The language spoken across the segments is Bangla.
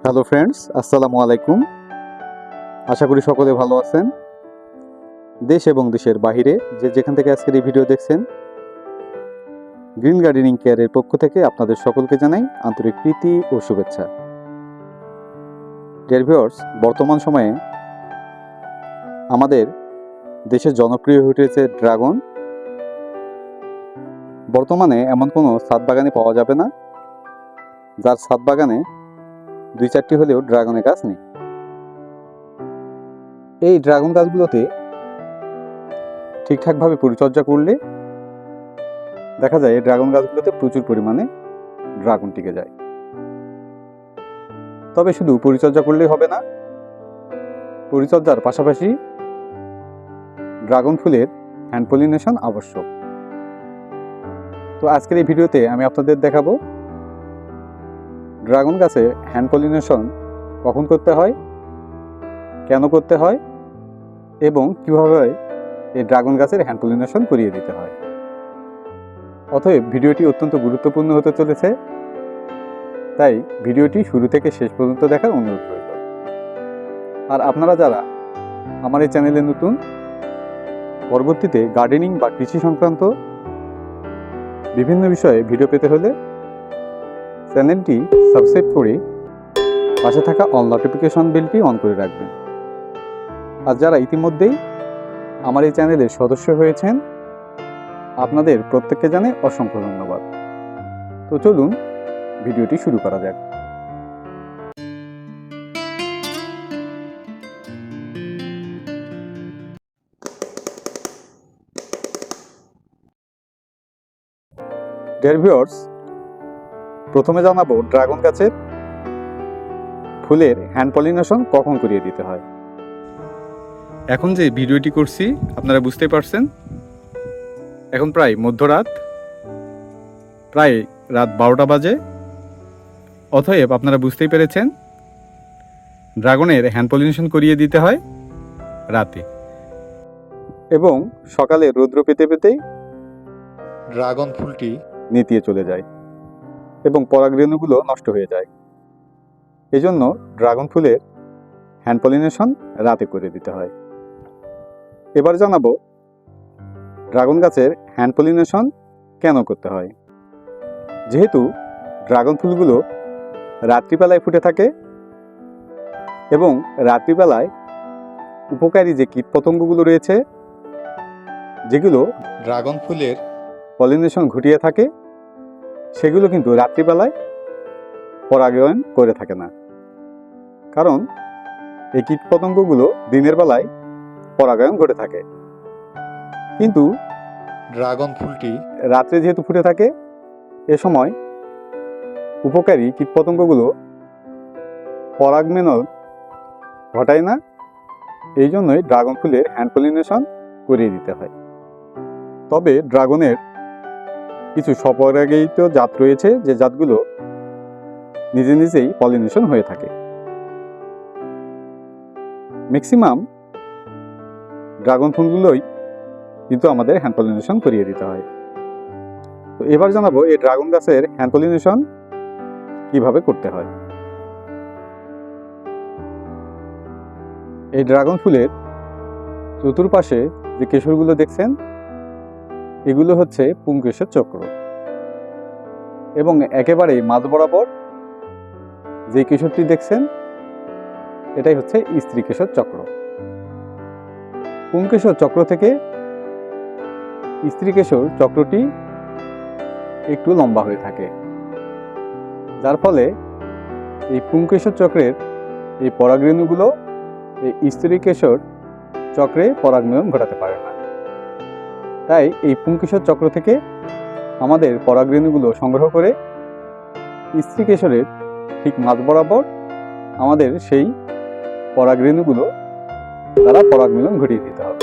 হ্যালো ফ্রেন্ডস, আসসালামু আলাইকুম। আশা করি সকলে ভালো আছেন। দেশ এবং দেশের বাহিরে যে যেখান থেকে আজকের এই ভিডিও দেখছেন, গ্রিন গার্ডেনিং কেয়ারের পক্ষ থেকে আপনাদের সকলকে জানাই আন্তরিক প্রীতি ও শুভেচ্ছা। ডিয়ার ভিউয়ার্স, বর্তমান সময়ে আমাদের দেশে জনপ্রিয় হয়ে উঠেছে ড্রাগন। বর্তমানে এমন কোনো ছাদ বাগানে পাওয়া যাবে না যার ছাদ বাগানে 2-4টি হলেও ড্রাগনের গাছ নেই। এই ড্রাগন গাছগুলোতে ঠিকঠাকভাবে পরিচর্যা করলে দেখা যায় এই ড্রাগন গাছগুলোতে প্রচুর পরিমাণে ড্রাগন টিকে যায়। তবে শুধু পরিচর্যা করলেই হবে না, পরিচর্যার পাশাপাশি ড্রাগন ফুলের হ্যান্ড পলিনেশন আবশ্যক। তো আজকের এই ভিডিওতে আমি আপনাদের দেখাবো ড্রাগন গাছে হ্যান্ড পলিনেশন কখন করতে হয়, কেন করতে হয় এবং কিভাবে এই ড্রাগন গাছের হ্যান্ড পলিনেশন করিয়ে দিতে হয়। অতএব ভিডিওটি অত্যন্ত গুরুত্বপূর্ণ হতে চলেছে, তাই ভিডিওটি শুরু থেকে শেষ পর্যন্ত দেখার অনুরোধ রইল। আর আপনারা যারা আমার এই চ্যানেলে নতুন, পরবর্তীতে গার্ডেনিং বা কৃষি সংক্রান্ত বিভিন্ন বিষয়ে ভিডিও পেতে হলে চ্যানেলটি সাবস্ক্রাইব করে পাশে থাকা অল নোটিফিকেশন বেলটি অন করে রাখবেন। আর যারা ইতিমধ্যেই আমার এই চ্যানেলের সদস্য হয়েছেন, আপনাদের প্রত্যেককে জানাই অসংখ্য ধন্যবাদ। তো চলুন ভিডিওটি শুরু করা যাক। ডিয়ার ভিউয়ার্স, প্রথমে জানাবো ড্রাগন গাছের ফুলের হ্যান্ড পলিনেশন কখন করিয়ে দিতে হয়। এখন যে ভিডিওটি করছি আপনারা বুঝতে পারছেন, এখন প্রায় মধ্যরাত, প্রায় রাত 12টা বাজে। অতএব আপনারা বুঝতেই পেরেছেন ড্রাগনের হ্যান্ড পলিনেশন করিয়ে দিতে হয় রাতে, এবং সকালে রৌদ্র পেতে পেতেই ড্রাগন ফুলটি নেতিয়ে চলে যায় এবং পরাগরেণুগুলো নষ্ট হয়ে যায়। এজন্য ড্রাগন ফুলের হ্যান্ড পলিনেশন রাতে করে দিতে হয়। এবার জানাবো ড্রাগন গাছের হ্যান্ড পলিনেশন কেন করতে হয়। যেহেতু ড্রাগন ফুলগুলো রাত্রিবেলায় ফুটে থাকে এবং রাত্রিবেলায় উপকারী যে কীটপতঙ্গগুলো রয়েছে, যেগুলো ড্রাগন ফুলের পলিনেশন ঘটিয়ে থাকে, সেগুলো কিন্তু রাত্রিবেলায় পরাগায়ন করে থাকে না। কারণ এই কীটপতঙ্গগুলো দিনের বেলায় পরাগায়ন ঘটে থাকে, কিন্তু ড্রাগন ফুলটি রাত্রে যেহেতু ফুটে থাকে, এ সময় উপকারী কীটপতঙ্গগুলো পরাগমেলন ঘটায় না। এই জন্যই ড্রাগন ফুলের হ্যান্ড পলিনেশন করিয়ে দিতে হয়। তবে ড্রাগনের কিছু স্বপরাগিত জাত রয়েছে, যে জাতগুলো নিজে নিজেই পলিনেশন হয়ে থাকে। ম্যাক্সিমাম ড্রাগন ফুলগুলোই কিন্তু আমাদের হ্যান্ড পলিনেশন করিয়ে দিতে হয়। তো এবার জানাবো এই ড্রাগন গাছের হ্যান্ড পলিনেশন কিভাবে করতে হয়। এই ড্রাগন ফুলের চতুর্পাশে যে কেশরগুলো দেখছেন, এগুলো হচ্ছে পুংকেশর চক্র, এবং একেবারে মাঝ বরাবর যে কেশরটি দেখছেন, এটাই হচ্ছে স্ত্রী কেশর চক্র। পুংকেশর চক্র থেকে স্ত্রী কেশর চক্রটি একটু লম্বা হয়ে থাকে, যার ফলে এই পুংকেশর চক্রের এই পরাগরেণুগুলো এই স্ত্রী কেশর চক্রে পরাগমিলন ঘটাতে পারে না। তাই এই পুংকেশর চক্র থেকে আমাদের পরাগরেণুগুলো সংগ্রহ করে স্ত্রী কেশরের ঠিক মাঝ বরাবর আমাদের সেই পরাগরেণুগুলো দ্বারা পরাগমিলন ঘটিয়ে দিতে হবে।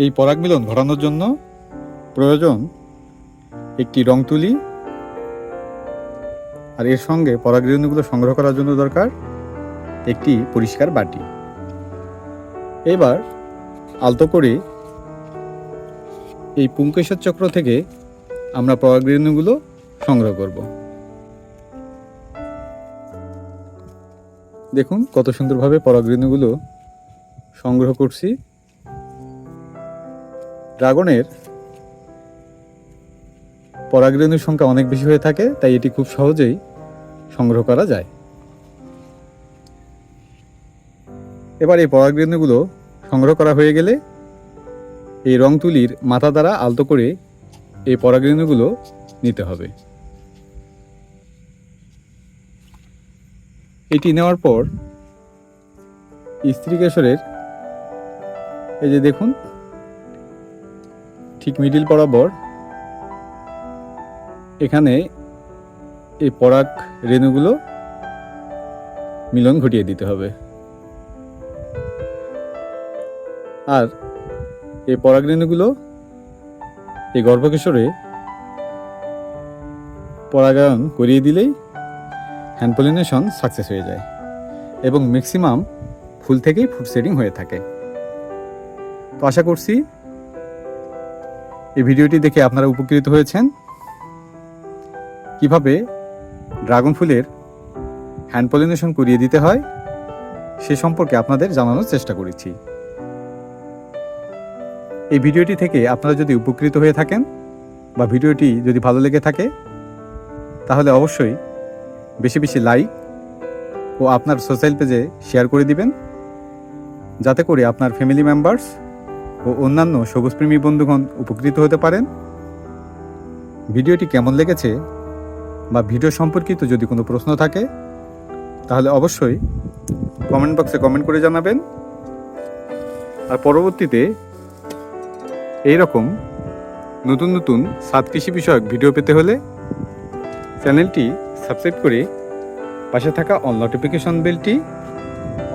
এই পরাগমিলন ঘটানোর জন্য প্রয়োজন একটি রং তুলি, আর এর সঙ্গে পরাগরেণুগুলো সংগ্রহ করার জন্য দরকার একটি পরিষ্কার বাটি। এবার আলতো করে এই পুংকেশর চক্র থেকে আমরা পরাগরেণুগুলো সংগ্রহ করব। দেখুন কত সুন্দরভাবে পরাগরেণুগুলো সংগ্রহ করছি। ড্রাগনের পরাগরেণুর সংখ্যা অনেক বেশি হয়ে থাকে, তাই এটি খুব সহজেই সংগ্রহ করা যায়। এবার এই পরাগরেণুগুলো সংগ্রহ করা হয়ে গেলে এই রং তুলির মাথা দ্বারা আলতো করে এই পরাগরেণুগুলো নিতে হবে। এটি নেওয়ার পর স্ত্রীকেশরের এই যে দেখুন ঠিক মিডিল বরাবর এখানে এই পরাগ রেণুগুলো মিলন ঘটিয়ে দিতে হবে। আর এই পরাগ রেণুগুলো এই গর্ভকেশরে পরাগায়ন করিয়ে দিলেই হ্যান্ড পলিনেশন সাকসেস হয়ে যায় এবং ম্যাক্সিমাম ফুল থেকেই ফ্রুট সেটিং হয়ে থাকে। তো আশা করছি এই ভিডিওটি দেখে আপনারা উপকৃত হয়েছেন। কিভাবে ড্রাগন ফুলের হ্যান্ড পলিনেশন করিয়ে দিতে হয় সে সম্পর্কে আপনাদের জানানোর চেষ্টা করেছি। এই ভিডিওটি থেকে আপনারা যদি উপকৃত হয়ে থাকেন বা ভিডিওটি যদি ভালো লেগে থাকে তাহলে অবশ্যই বেশি বেশি লাইক ও আপনার সোশ্যাল পেজে শেয়ার করে দিবেন, যাতে করে আপনার ফ্যামিলি মেম্বার্স ও অন্যান্য সবুজপ্রেমী বন্ধুগণ উপকৃত হতে পারেন। ভিডিওটি কেমন লেগেছে বা ভিডিও সম্পর্কিত যদি কোনো প্রশ্ন থাকে তাহলে অবশ্যই কমেন্ট বক্সে কমেন্ট করে জানাবেন। আর পরবর্তীতে এইরকম নতুন নতুন ছাদ কৃষি বিষয়ক ভিডিও পেতে হলে চ্যানেলটি সাবস্ক্রাইব করে পাশে থাকা অল নোটিফিকেশন বেলটি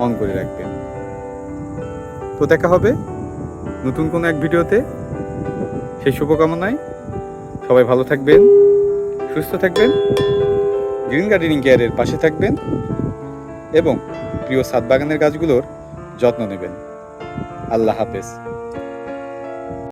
অন করে রাখবেন। তো দেখা হবে নতুন কোনো এক ভিডিওতে। সেই শুভকামনায় সবাই ভালো থাকবেন, সুস্থ থাকবেন, গ্রিন গার্ডেনিং কেয়ারের পাশে থাকবেন এবং প্রিয় ছাদ বাগানের গাছগুলোর যত্ন নেবেন। আল্লাহ হাফেজ।